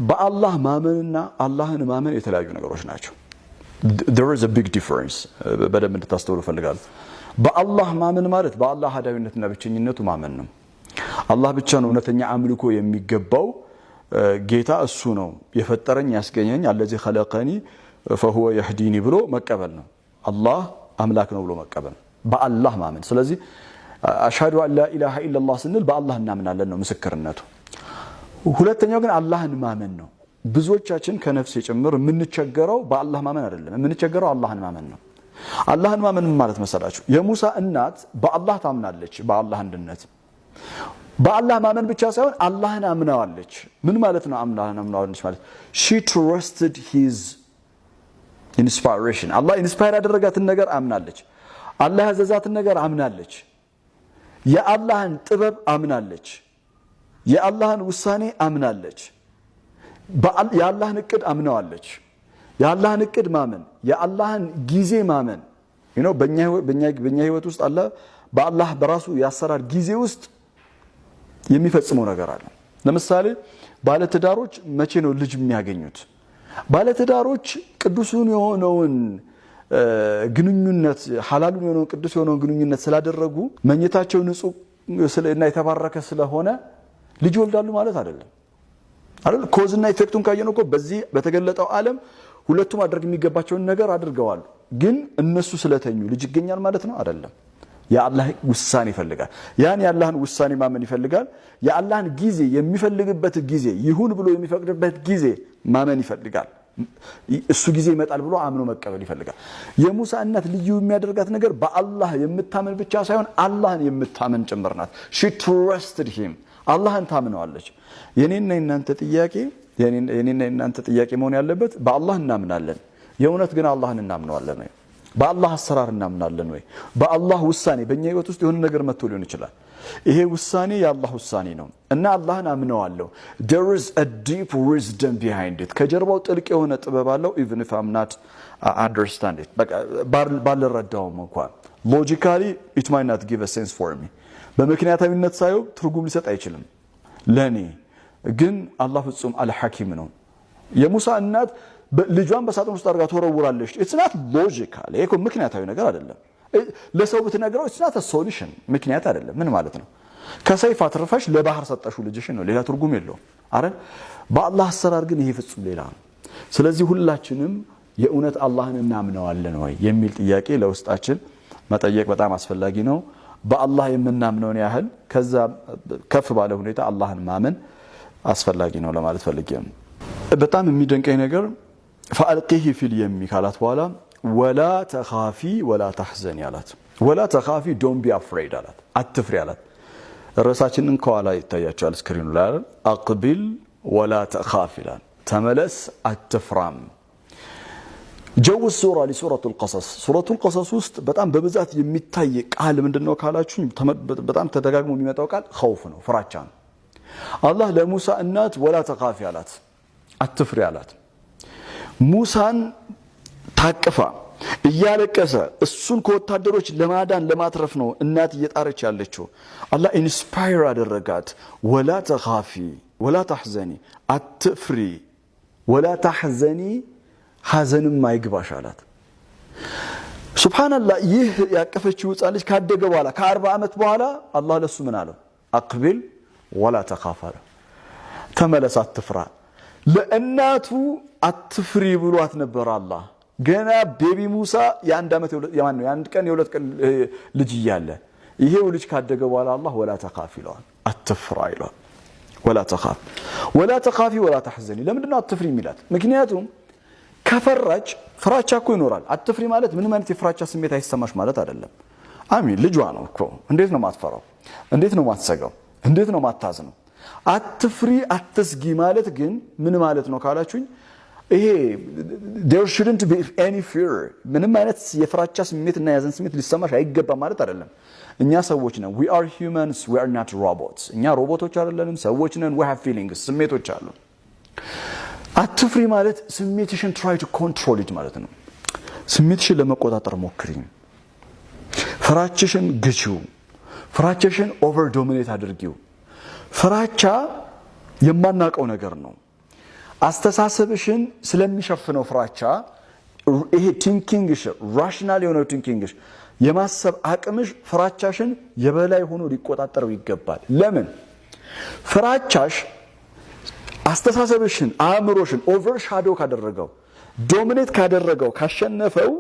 በአላህ ማመንና አላህን ማመን የተለያዩ ነገሮች ናቸው። there is a big difference በደንብ እንድታስተውሉ ፈልጋለሁ። በአላህ ማመን ማለት በአላህ ሀዳዊነትና ብቸኝነቱ ማመን ነው። አላህ ብቻ ነው እውነተኛ አምልኮ የሚገባው ጌታ እሱ ነው የፈጠረኝ ያስገኘኝ الذي خلقني فهو يهديني ብሎ መቀበል ነው። አላህ አምላክ ነው ብሎ መቀበል በአላህ ማመን። ስለዚህ አሽሃዱ አን ላ ኢላሃ ኢላላህ ስንል በአላህ እናምናለን ነው ምስክርነቱ። ሁለተኛው ግን አላህን ማመን ነው። ብዙዎቻችን ከነፍስ የጨምር የምንቸገረው በአላህ ማመን አይደለም፣ የምንቸገረው አላህን ማመን ነው። አላህን ማመን ማለት መሰላችሁ የሙሳ እናት በአላህ ታምናለች፣ በአላህ አንድነት በአላህ ማመን ብቻ ሳይሆን አላህን አምናዋለች። ምን ማለት ነው አላህን አምናዋለች ማለት? she trusted his inspiration አላህ ኢንስፓየር ያደረጋትን ነገር አምናለች። አላህ ያዘዛትን ነገር አምናለች። የአላህን ጥበብ አምናለች። የአላህን ውሳኔ አምናለች። የአላህን እቅድ አምናዋለች። የአላህን እቅድ ማመን የአላህን ጊዜ ማመን በእኛ ህይወት ውስጥ አላህ በአላህ በራሱ ያሰራር ጊዜ ውስጥ የሚፈጽመው ነገር አለ። ለምሳሌ ባለትዳሮች መቼ ነው ልጅ የሚያገኙት? ባለትዳሮች ቅዱሱን የሆነውን ግንኙነት ሐላሉን የሆነውን ቅዱስ የሆነውን ግንኙነት ስላደረጉ መኝታቸው ንጹህ እና የተባረከ ስለሆነ ልጅ ይወልዳሉ ማለት አይደለም አይደል? ኮዝና ኢፌክቱን ካየነው እኮ በዚህ በተገለጠው ዓለም ሁለቱም ማድረግ የሚገባቸውን ነገር አድርገዋል። ግን እነሱ ስለተኙ ልጅ ይገኛል ማለት ነው አይደለም። የአላህ ውሳኔ ይፈልጋል። ያን የአላህን ውሳኔ ማመን ይፈልጋል። የአላህን ጊዜ የሚፈልግበት ጊዜ ይሁን ብሎ የሚፈቅድበት ጊዜ ማመን ይፈልጋል። እሱ ጊዜ ይመጣል ብሎ አምኖ መቀበል ይፈልጋል። የሙሳ እናት ልዩ የሚያደርጋት ነገር በአላህ የምታመን ብቻ ሳይሆን አላህን የምታመን ጭምር ናት። she trusted him አላህን ታምነዋለች። የኔና የናንተ ጥያቄ መሆን ያለበት በአላህ እናምናለን፣ የእውነት ግን አላህን እናምነዋለን ወይ? በአላህ አሰራር እናምናለን ወይ? በአላህ ውሳኔ በእኛ ህይወት ውስጥ የሆነ ነገር መጥቶ ሊሆን ይችላል። ይሄ ውሳኔ የአላህ ውሳኔ ነው እና አላህን አምነዋለሁ። there is a deep wisdom behind it ከጀርባው ጥልቅ የሆነ ጥበብ አለው። even if I'm not understand it በቃ ባልረዳውም እንኳን logically it might not give a sense for me በምክንያታዊነት ሳይው ትርጉም ሊሰጥ አይችልም ለኔ። ግን አላህ ፍጹም አልሐኪም ነው። የሙሳ እናት ልጇን በሳጥን ውስጥ አድርጋ ተወረውራለች። it's not logical ይሄ እኮ ምክንያታዊ ነገር አይደለም። ለሰው ብትነግረው it's not a solution ምክንያት አይደለም። ምን ማለት ነው? ከሰይፍ አትርፈሽ ለባህር ሰጠሽው ልጅሽን ነው፣ ሌላ ትርጉም የለውም አይደል? በአላህ አሰራር ግን ይሄ ፍጹም ሌላ ነው። ስለዚህ ሁላችንም የእውነት አላህን እናምነዋለን ወይ የሚል ጥያቄ ለውስጣችን መጠየቅ በጣም አስፈላጊ ነው። በአላህ የምናምነውን ያህል ከዛ ከፍ ባለ ሁኔታ አላህን ማመን አስፈላጊ ነው ለማለት ፈልጌ ነው። በጣም የሚደንቀኝ ነገር فألقيه في اليم ካላት በኋላ ولا تخافي ولا تحزني አላት። ولا تخافي don't be afraid አላት፣ አትፍሪ አላት። ርዕሳችንን ከኋላ ይታያቸዋል ስክሪኑ ላይ አይደል? አቅቢል ولا تخافي ይላል፣ ተመለስ አትፍራም። ጀው ሱራ ለሱረቱ القصص ሱረቱ القصص ውስጥ በጣም በብዛት የሚታይ ቃል ምንድነው ካላችሁ በጣም ተደጋግሞ የሚመጣው ቃል ኸውፍ ነው፣ ፍራቻ ነው። አላህ ለሙሳ እናት ولا تخافي አላት፣ አትፍሪ አላት። ሙሳን ታቅፋ እያለቀሰ እሱን ከወታደሮች ለማዳን ለማትረፍ ነው እናት እየጣረች ያለችው። አላህ ኢንስፓየር አደረጋት። ولا تخافي ولا تحزني አትፍሪ ولا تحزني ሐዘንም አይግባሽ አላት። ሱብሃንአላህ ይህ ያቀፈችው ሕፃን ልጅ ካደገ በኋላ ከ40 ዓመት በኋላ አላህ ለሱ ምን አለው? አቅቢል ولا تخاف ተመለስ አትፍራ። ለእናቱ አትፍሪ ብሏት ነበር አላህ ገና ቤቢ ሙሳ የአንድ ቀን የሁለት ቀን ልጅ እያለ። ይሄው ልጅ ካደገ በኋላ አላህ ولا تخاف ይለዋል፣ አትፍራ ይለዋል። ولا تخاف ولا تخافي ولا تحزني ለምንድን ነው አትፍሪ የሚላት? ምክንያቱም ከፈራች ፍራቻ እኮ ይኖራል። አትፍሪ ማለት ምን ማለት የፍራቻ ስሜት አይሰማሽ ማለት አይደለም። አሚን ልጇ ነው እኮ። እንዴት ነው ማትፈራው? እንዴት ነው ማትሰጋው? እንዴት ነው ማታዝነው? አትፍሪ አትስጊ ማለት ግን ምን ማለት ነው ካላችሁኝ ይሄ there shouldn't be any fear ምንም አይነት የፍራቻ ስሜት እና ያዘን ስሜት ሊሰማሽ አይገባም ማለት አይደለም። እኛ ሰዎች ነን፣ we are humans, we are not robots። እኛ ሮቦቶች አይደለንም፣ ሰዎች ነን። we have feelings ስሜቶች አሉ። አትፍሪ ማለት ስሜትሽን try to control it ማለት ነው። ስሜትሽን ለመቆጣጠር ሞክሪ። ፍራቻሽን ግቺው፣ ፍራቻሽን ኦቨር ዶሚኔት አድርጊው። ፍራቻ የማናቀው ነገር ነው። አስተሳሰብሽን ስለሚሸፍነው ፍራቻ ይሄ ቲንኪንግሽ ራሽናል የሆነው ቲንኪንግሽ የማሰብ አቅምሽ ፍራቻሽን የበላይ ሆኖ ሊቆጣጠረው ይገባል። ለምን ፍራቻሽ አስተሳሰብሽን አእምሮሽን ኦቨርሻዶ ካደረገው ዶሚኔት ካደረገው ካሸነፈው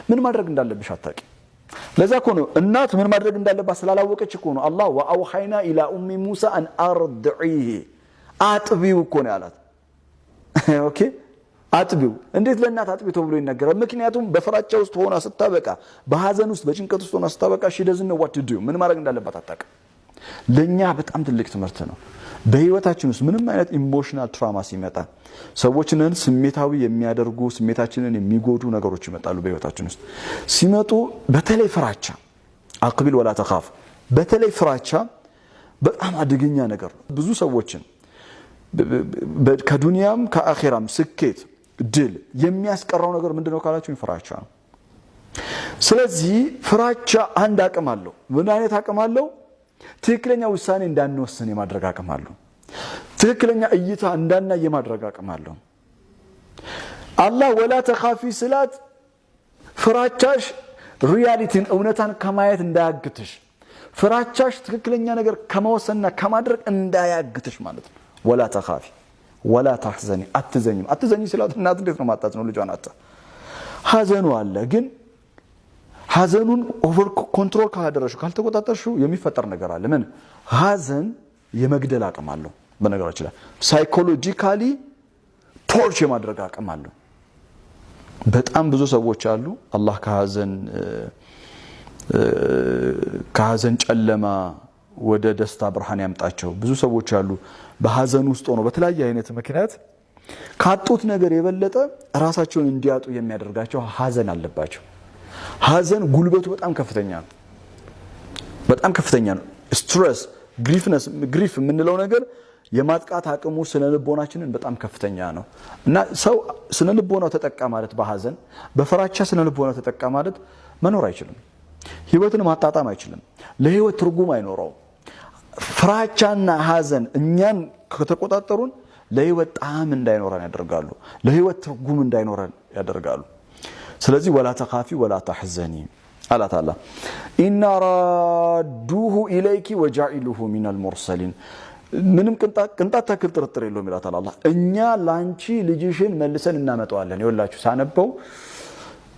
ምን ማድረግ እንዳለብሽ አታቂ። ለዛ እኮ ነው እናት ምን ማድረግ እንዳለባት ስላላወቀች እኮ ነው አላህ ወአውሐይና ኢላ ኡሚ ሙሳ አን አርድዒሂ አጥቢው እኮ ነው ያላት። ኦኬ አጥቢው እንዴት ለእናት አጥቢው ተብሎ ይነገራል? ምክንያቱም በፍራቻ ውስጥ ሆና ስታበቃ በሐዘን ውስጥ በጭንቀት ውስጥ ሆና ስታበቃ she doesn't know what to do ምን ማድረግ እንዳለባት አታውቅም። ለኛ በጣም ትልቅ ትምህርት ነው። በህይወታችን ውስጥ ምንም አይነት ኢሞሽናል ትራማ ሲመጣ ሰዎችን ስሜታዊ የሚያደርጉ ስሜታችንን የሚጎዱ ነገሮች ይመጣሉ። በህይወታችን ውስጥ ሲመጡ በተለይ ፍራቻ አቅቢል ወላ ተኻፍ በተለይ ፍራቻ በጣም አደገኛ ነገር ነው። ብዙ ሰዎችን ከዱንያም ከአኺራም ስኬት ድል የሚያስቀረው ነገር ምንድነው ካላችሁ ፍራቻ ነው። ስለዚህ ፍራቻ አንድ አቅም አለው። ምን አይነት አቅም አለው? ትክክለኛ ውሳኔ እንዳንወስን የማድረግ አቅም አለው። ትክክለኛ እይታ እንዳናይ የማድረግ አቅም አለው። አላህ ወላ ተኻፊ ስላት ፍራቻሽ ሪያሊቲን እውነታን ከማየት እንዳያግትሽ ፍራቻሽ ትክክለኛ ነገር ከመወሰንና ከማድረግ እንዳያግትሽ ማለት ነው። ወላ ተኻፊ ወላ ተሕዘኒ አትዘኝ ስላት እናት እንዴት ነው ማጣት ነው ልጇን አጣ ሐዘኑ አለ። ግን ሐዘኑን ኦቨር ኮንትሮል ካላደረሽው ካልተቆጣጠርሽው የሚፈጠር ነገር አለ። ምን ሐዘን የመግደል አቅም አለው። በነገራችን ላይ ሳይኮሎጂካሊ ቶርች የማድረግ አቅም አለው። በጣም ብዙ ሰዎች አሉ አላህ ከሐዘን ጨለማ ወደ ደስታ ብርሃን ያምጣቸው። ብዙ ሰዎች አሉ በሐዘን ውስጥ ሆነው በተለያየ አይነት ምክንያት ካጡት ነገር የበለጠ ራሳቸውን እንዲያጡ የሚያደርጋቸው ሐዘን አለባቸው። ሐዘን ጉልበቱ በጣም ከፍተኛ ነው። በጣም ከፍተኛ ነው። ስትሬስ ግሪፍ የምንለው ነገር የማጥቃት አቅሙ ስነልቦናችንን በጣም ከፍተኛ ነው። እና ሰው ስነልቦናው ተጠቃ ማለት በሐዘን በፍራቻ ስነልቦናው ተጠቃ ማለት መኖር አይችልም። ህይወትን ማጣጣም አይችልም። ለህይወት ትርጉም አይኖረው። ፍራቻና ሐዘን እኛን ከተቆጣጠሩን ለህይወት ጣዕም እንዳይኖረን ያደርጋሉ። ለህይወት ትርጉም እንዳይኖረን ያደርጋሉ። ስለዚህ ወላ ተኻፊ ወላ ተሕዘኒ አላት አላህ ኢና ራዱሁ ኢለይኪ ወጃኢሉሁ ሚነል ሙርሰሊን ምንም ቅንጣት ታክል ጥርጥር የለውም ይላል አላህ። እኛ ላንቺ ልጅሽን መልሰን እናመጣዋለን። ይወላችሁ ሳነበው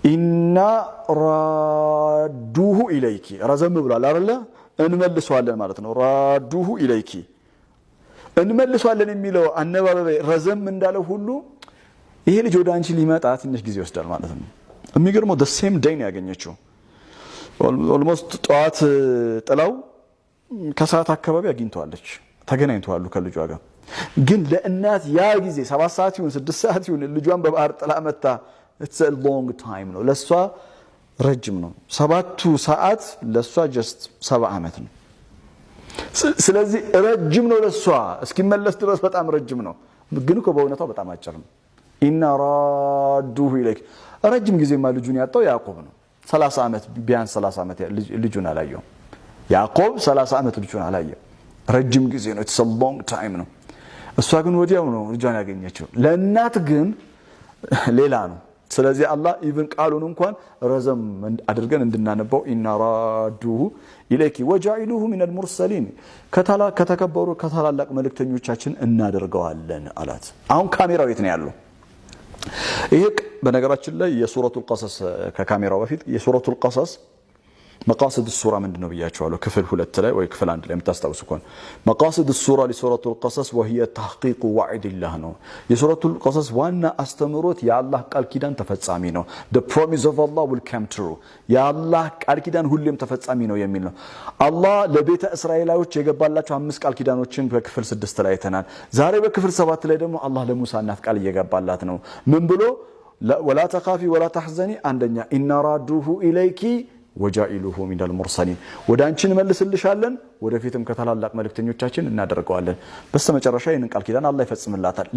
ኢና ራዱሁ ኢለይኪ ረዘም ብሏል አይደለ? እንመልሰዋለን ማለት ነው። ራዱሁ ኢለይኪ እንመልሰዋለን የሚለው አነባበብ ረዘም እንዳለው ሁሉ ይሄ ልጅ ወደ አንቺ ሊመጣ ትንሽ ጊዜ ይወስዳል ማለት ነው። የሚገርመው the same day ነው ያገኘችው። ኦልሞስት ጧት ጥላው ከሰዓት አካባቢ አግኝቷለች። ተገናኝተዋል ከልጇ ጋር። ግን ለእናት ያ ጊዜ 7 ሰዓት ይሁን 6 ሰዓት ይሁን ልጇን በባህር ጥላ መታ it's a long time ነው። ለሷ ረጅም ነው። 7 ሰዓት ለሷ just 7 አመት ነው። ስለዚህ ረጅም ነው ለሷ እስኪመለስ ድረስ በጣም ረጅም ነው። ግን እኮ በእውነታው በጣም አጭር ነው። ኢና ራዱሁ ኢለይክ ረጅም ጊዜማ ልጁን ያጣው ያዕቆብ ነው። 30 አመት ቢያንስ 30 አመት ልጁን አላየው። ያዕቆብ 30 አመት ልጁን አላየው። ረጅም ጊዜ ነው። it's a long time ነው። እሷ ግን ወዲያው ነው ልጇን ያገኘችው። ለእናት ግን ሌላ ነው። ስለዚህ አላህ ኢቭን ቃሉን እንኳን ረዘም አድርገን እንድናነበው ኢና ራዱሁ ኢለይኪ ወጃኢሉሁ ሚነል ሙርሰሊን ከተከበሩ ከታላላቅ መልእክተኞቻችን እናደርገዋለን አላት። አሁን ካሜራው የት ነው ያለው? ይሄ በነገራችን ላይ የሱረቱል ቀሰስ ከካሜራው በፊት የሱረቱል ቀሰስ መቃሲድ السورة ምንድነው ብያቸዋለሁ። ክፍል 2 ላይ ወይ ክፍል 1 ላይ የምታስታውሱ ከሆነ መቃሲድ السورة ለሱረቱል ቀሰስ وهي تحقيق وعد الله ነው። የሱረቱል ቀሰስ ዋና አስተምሮት የአላህ ቃል ኪዳን ተፈጻሚ ነው። the promise of Allah will come true የአላህ ቃል ኪዳን ሁሌም ተፈጻሚ ነው የሚል ነው። አላህ ለቤተ እስራኤላውያን የገባላቸው 5 ቃል ኪዳኖችን በክፍል 6 ላይ አይተናል። ዛሬ በክፍል 7 ላይ ደግሞ አላህ ለሙሳ እናት ቃል እየገባላት ነው። ምን ብሎ ولا تخافي ولا تحزني አንደኛ ኢና ራዱሁ ኢለይኪ ወጃኢሉሁ ሚነል ሙርሰሊን ወደ አንቺ እንመልስልሻለን ወደፊትም ከታላላቅ መልእክተኞቻችን እናደርገዋለን። በስተመጨረሻ ይህንን ቃል ኪዳን አላህ ይፈጽምላታል።